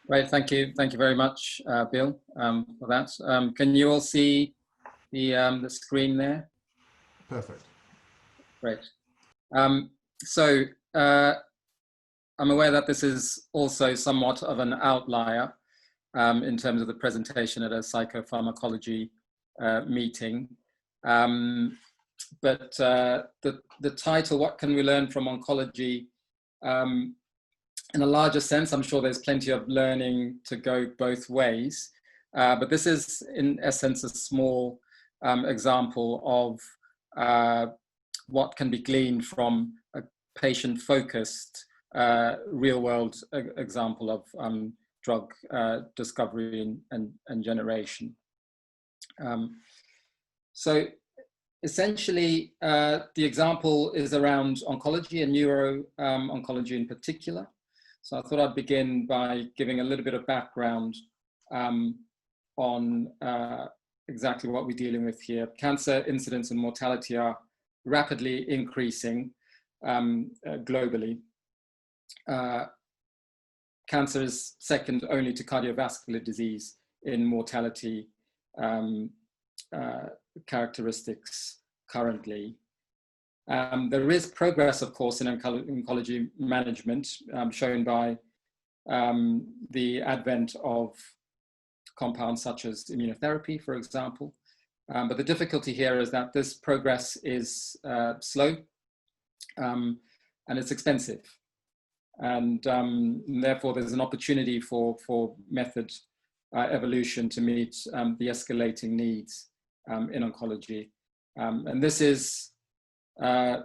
Right, thank you very much, Bill, for that. Can you all see the screen there? Perfect. Great. So I'm aware that this is also somewhat of an outlier in terms of the presentation at a psychopharmacology meeting. But the title, What Can We Learn from Oncology? In a larger sense, I'm sure there's plenty of learning to go both ways. But this is, in essence, a small example of what can be gleaned from a patient-focused real-world example of drug discovery and generation. So essentially, the example is around oncology and neuro-oncology in particular. So I thought I'd begin by giving a little bit of background on exactly what we're dealing with here. Cancer incidence and mortality are rapidly increasing globally. Cancer is second only to cardiovascular disease in mortality characteristics currently. There is progress, of course, in oncology management, shown by the advent of compounds such as immunotherapy, for example. But the difficulty here is that this progress is slow and it's expensive. And therefore, there's an opportunity for method evolution to meet the escalating needs in oncology. And this is a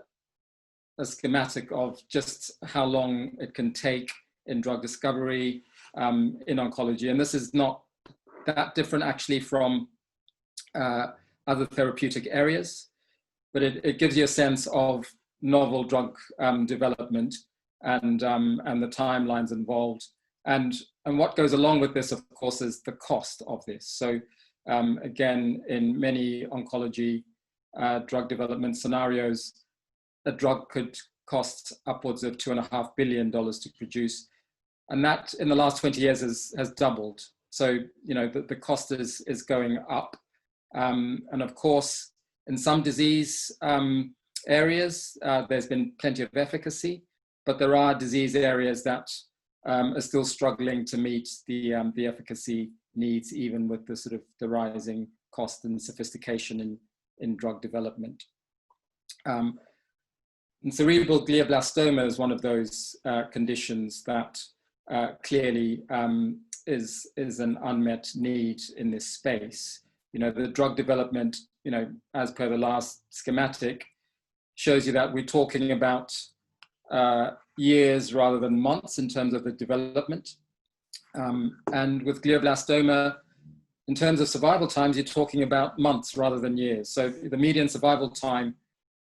schematic of just how long it can take in drug discovery in oncology. And this is not that different actually from other therapeutic areas, but it gives you a sense of novel drug development and the timelines involved. And what goes along with this, of course, is the cost of this. So again, in many oncology drug development scenarios, a drug could cost upwards of $2.5 billion to produce. And that in the last 20 years has doubled. So, you know, the cost is going up. And of course, in some disease areas, there's been plenty of efficacy, but there are disease areas that are still struggling to meet the efficacy needs, even with the sort of the rising cost and sophistication in drug development. And cerebral glioblastoma is one of those conditions that clearly is an unmet need in this space. You know, the drug development, you know, as per the last schematic, shows you that we're talking about years rather than months in terms of the development. And with glioblastoma, in terms of survival times, you're talking about months rather than years. So the median survival time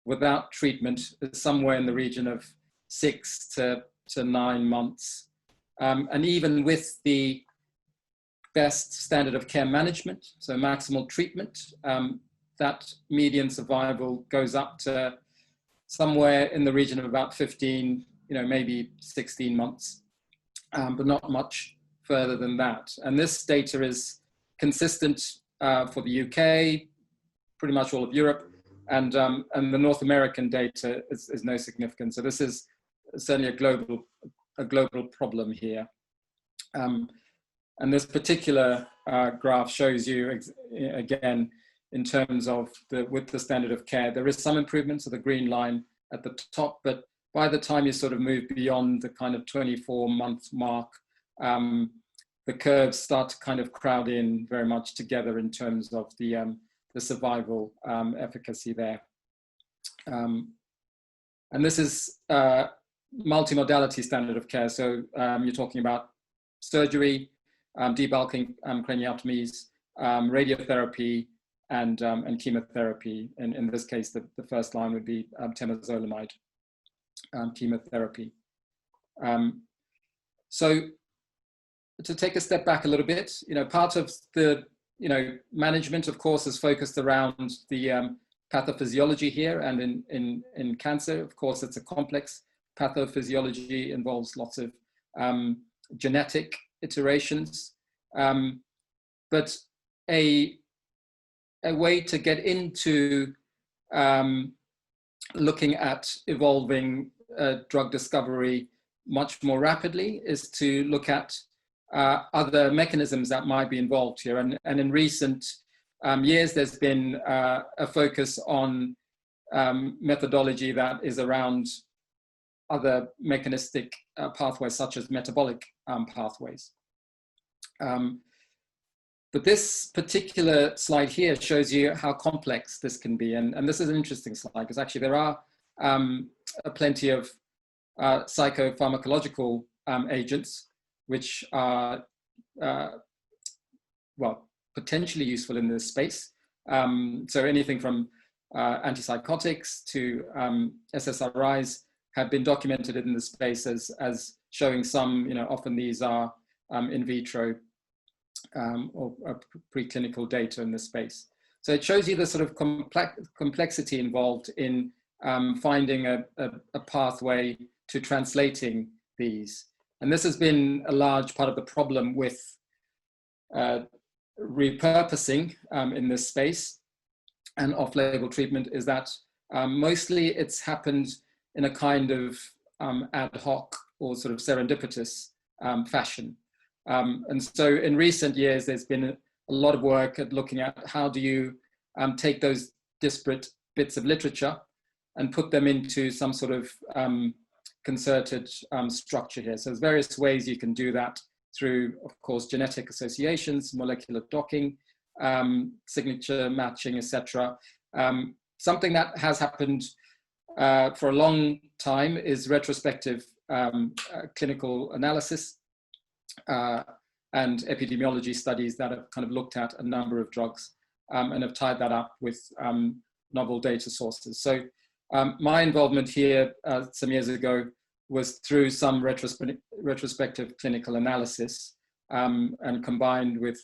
without treatment is somewhere in the region of 6 to 9 months. And even with the best standard of care management, so maximal treatment, that median survival goes up to somewhere in the region of about 15, you know, maybe 16 months, but not much further than that. And this data is consistent for the UK, pretty much all of Europe, and the North American data is no significant. So this is certainly a global problem here. And this particular graph shows you again in terms of with the standard of care, there is some improvement, so the green line at the top, but by the time you sort of move beyond the kind of 24-month mark, the curves start to kind of crowd in very much together in terms of the survival efficacy there. And this is multimodality standard of care. So you're talking about surgery, debulking craniotomies, radiotherapy, and chemotherapy. And in this case, the first line would be temozolomide chemotherapy. So to take a step back a little bit, you know, part of the management, of course, is focused around the pathophysiology here, and in cancer, of course, it's a complex pathophysiology, involves lots of genetic iterations, but a way to get into looking at evolving drug discovery much more rapidly is to look at other mechanisms that might be involved here. And in recent years, there's been a focus on methodology that is around other mechanistic pathways, such as metabolic pathways. But this particular slide here shows you how complex this can be. And this is an interesting slide because actually there are plenty of psychopharmacological agents which are, well, potentially useful in this space. So anything from antipsychotics to SSRIs have been documented in the space as showing some, often these are in vitro or preclinical data in this space. So it shows you the sort of complexity involved in finding a pathway to translating these. And this has been a large part of the problem with repurposing in this space and off-label treatment is that mostly it's happened in a kind of ad hoc or sort of serendipitous fashion. And so in recent years, there's been a lot of work at looking at how do you take those disparate bits of literature and put them into some sort of concerted structure here. So there's various ways you can do that through, of course, genetic associations, molecular docking, signature matching, etc. Something that has happened for a long time is retrospective clinical analysis and epidemiology studies that have kind of looked at a number of drugs and have tied that up with novel data sources. So my involvement here some years ago was through some retrospective clinical analysis and combined with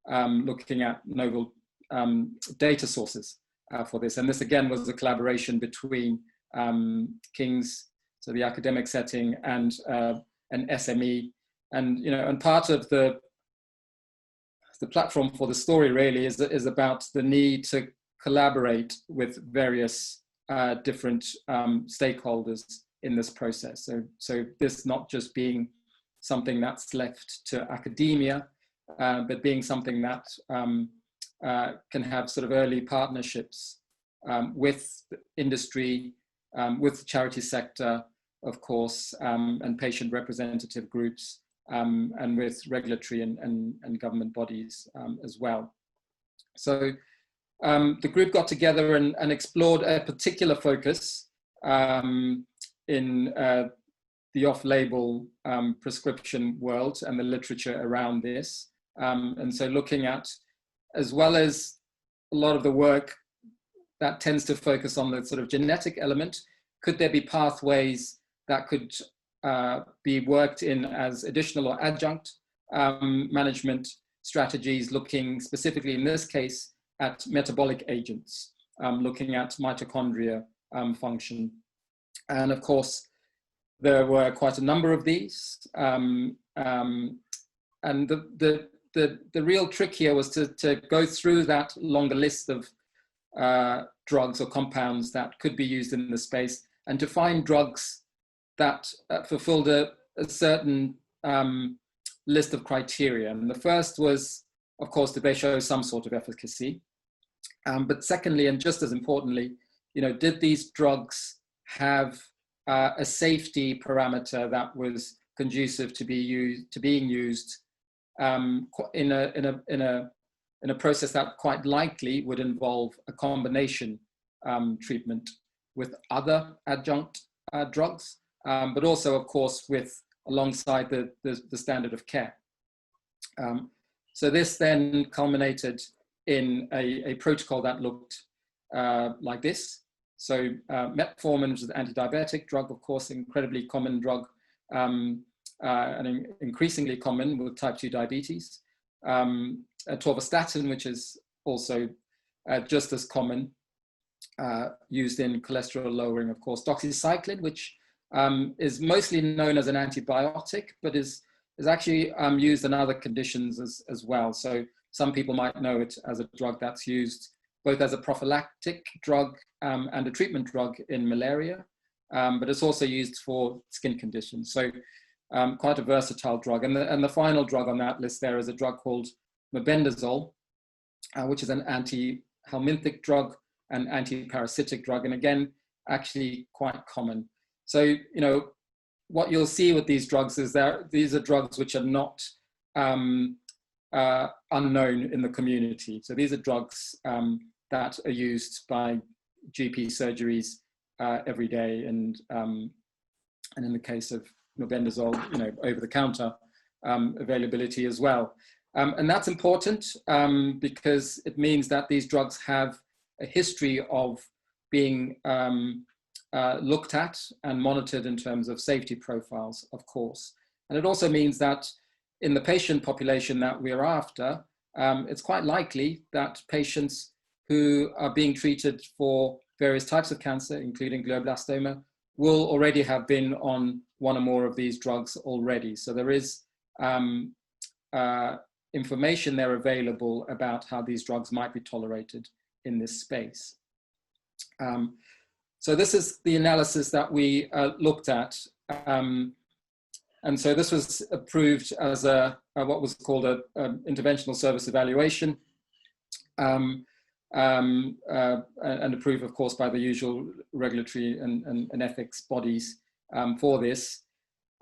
looking at novel data sources for this. And this again was a collaboration between King's, so the academic setting, and an SME. And part of the platform for the story really is about the need to collaborate with various different stakeholders in this process. So this not just being something that's left to academia, but being something that can have sort of early partnerships with industry, with the charity sector, of course, and patient representative groups, and with regulatory and government bodies as well. So the group got together and explored a particular focus in the off-label prescription world and the literature around this. And so looking at, as well as a lot of the work that tends to focus on the sort of genetic element, could there be pathways that could be worked in as additional or adjunct management strategies, looking specifically in this case at metabolic agents, looking at mitochondria function. And of course, there were quite a number of these. And the real trick here was to go through that longer list of drugs or compounds that could be used in the space and to find drugs that fulfilled a certain list of criteria. And the first was, of course, did they show some sort of efficacy? But secondly, and just as importantly, did these drugs have a safety parameter that was conducive to being used in a process that quite likely would involve a combination treatment with other adjunct drugs, but also, of course, alongside the standard of care. So this then culminated in a protocol that looked like this. So metformin, which is an anti-diabetic drug, of course, incredibly common drug, and increasingly common with type 2 diabetes. Atorvastatin, which is also just as common, used in cholesterol lowering, of course. Doxycycline, which is mostly known as an antibiotic, but is is actually used in other conditions as well. So some people might know it as a drug that's used both as a prophylactic drug and a treatment drug in malaria, but it's also used for skin conditions. So quite a versatile drug. And the final drug on that list there is a drug called mebendazole, which is an anti-helminthic drug and anti-parasitic drug. And again, actually quite common. So, you know, what you'll see with these drugs is that these are drugs which are not unknown in the community. So these are drugs that are used by GP surgeries every day, and in the case of mebendazole, you know, over-the-counter availability as well. And that's important because it means that these drugs have a history of being looked at and monitored in terms of safety profiles, of course. And it also means that in the patient population that we're after, it's quite likely that patients who are being treated for various types of cancer, including glioblastoma, will already have been on one or more of these drugs already. So there is information there available about how these drugs might be tolerated in this space. So this is the analysis that we looked at. And so this was approved as what was called an interventional service evaluation, and approved, of course, by the usual regulatory and ethics bodies for this.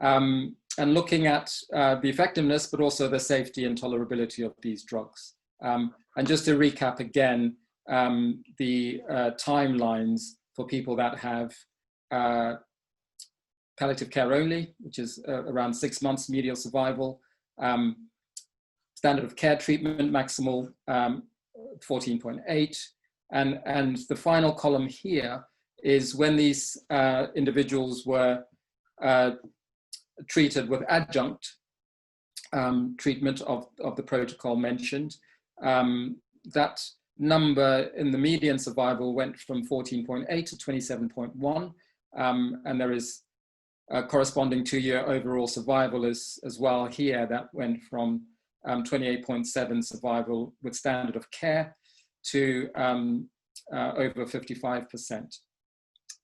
And looking at the effectiveness, but also the safety and tolerability of these drugs. And just to recap again, the timelines for people that have palliative care only, which is around 6 months medial survival, standard of care treatment, maximal 14.8. And the final column here is when these individuals were treated with adjunct treatment of the protocol mentioned. That number in the median survival went from 14.8 to 27.1, and there is a corresponding 2-year overall survival as well here that went from 28.7 survival with standard of care to over 55%.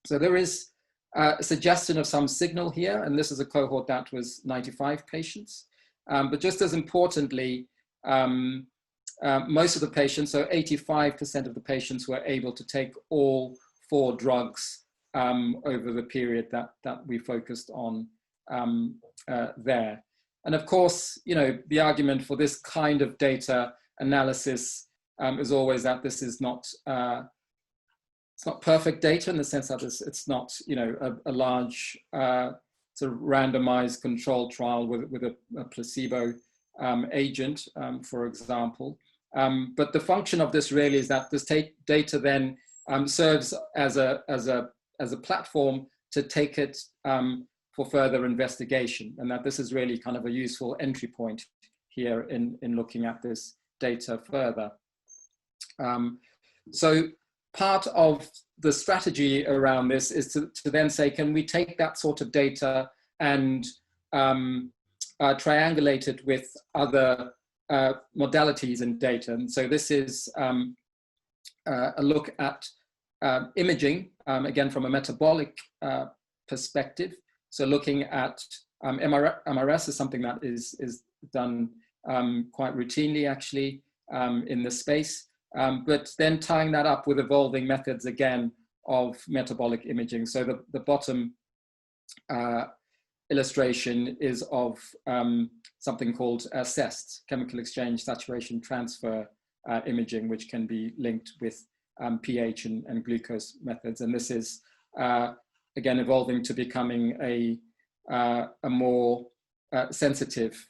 So there is a suggestion of some signal here, and this is a cohort that was 95 patients. But just as importantly, most of the patients, so 85% of the patients, were able to take all 4 drugs over the period that we focused on there. And of course, you know, the argument for this kind of data analysis is always that this is not it's not perfect data in the sense that it's not, you know, a large sort of randomized controlled trial with a placebo agent, for example. But the function of this really is that this data then serves as a platform to take it for further investigation, and that this is really kind of a useful entry point here in looking at this data further. So part of the strategy around this is to then say, can we take that sort of data and triangulate it with other modalities in data? And so this is a look at imaging, again, from a metabolic perspective. So looking at MRS is something that is done quite routinely, actually, in this space. But then tying that up with evolving methods, again, of metabolic imaging. So the bottom illustration is of something called CEST, chemical exchange saturation transfer imaging, which can be linked with pH and glucose methods. And this is, again, evolving to becoming a more sensitive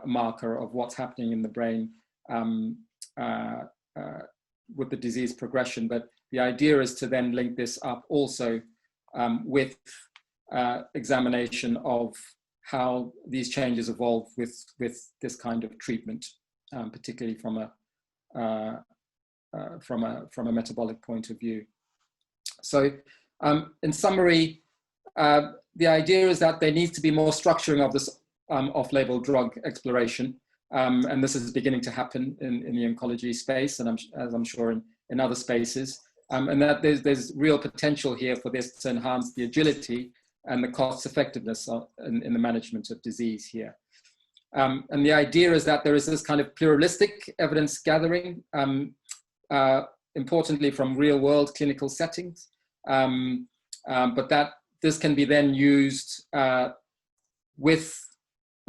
marker of what's happening in the brain with the disease progression. But the idea is to then link this up also with examination of how these changes evolve with this kind of treatment, particularly from a metabolic point of view. So in summary, the idea is that there needs to be more structuring of this off-label drug exploration. And this is beginning to happen in the oncology space, and as I'm sure in other spaces. And that there's real potential here for this to enhance the agility and the cost effectiveness in the management of disease here. And the idea is that there is this kind of pluralistic evidence gathering, importantly from real world clinical settings, but that this can be then used with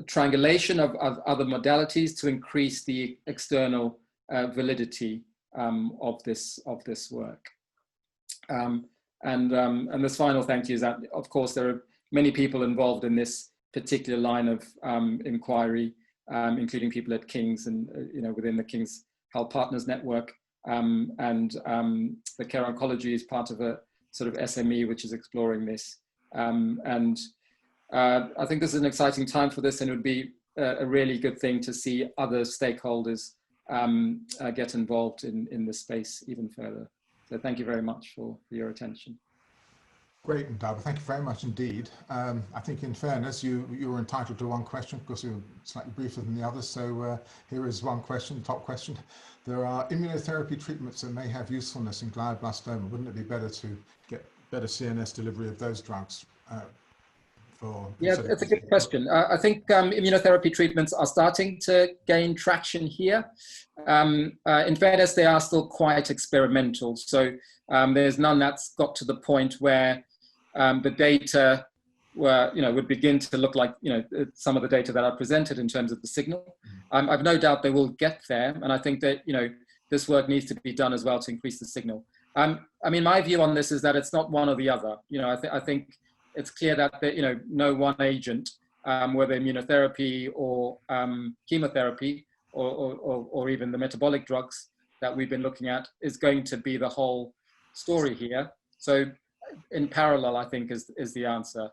triangulation of other modalities to increase the external validity of this work. And this final thank you is that, of course, there are many people involved in this particular line of inquiry, including people at King's and within the King's Health Partners Network, and the Care Oncology is part of a sort of SME which is exploring this. I think this is an exciting time for this, and it would be a really good thing to see other stakeholders get involved in this space even further. So thank you very much for your attention. Great, Ndaba. Thank you very much indeed. I think in fairness, you were entitled to one question because you were slightly briefer than the others. So here is one question, top question. There are immunotherapy treatments that may have usefulness in glioblastoma. Wouldn't it be better to get better CNS delivery of those drugs? Yeah, it's a good question. I think immunotherapy treatments are starting to gain traction here. In fairness, they are still quite experimental. So there's none that's got to the point where the data would begin to look like some of the data that are presented in terms of the signal. I've no doubt they will get there, and I think that this work needs to be done as well to increase the signal. I mean, my view on this is that it's not one or the other. I think it's clear that no one agent, whether immunotherapy or chemotherapy or even the metabolic drugs that we've been looking at, is going to be the whole story here. So in parallel, I think is the answer.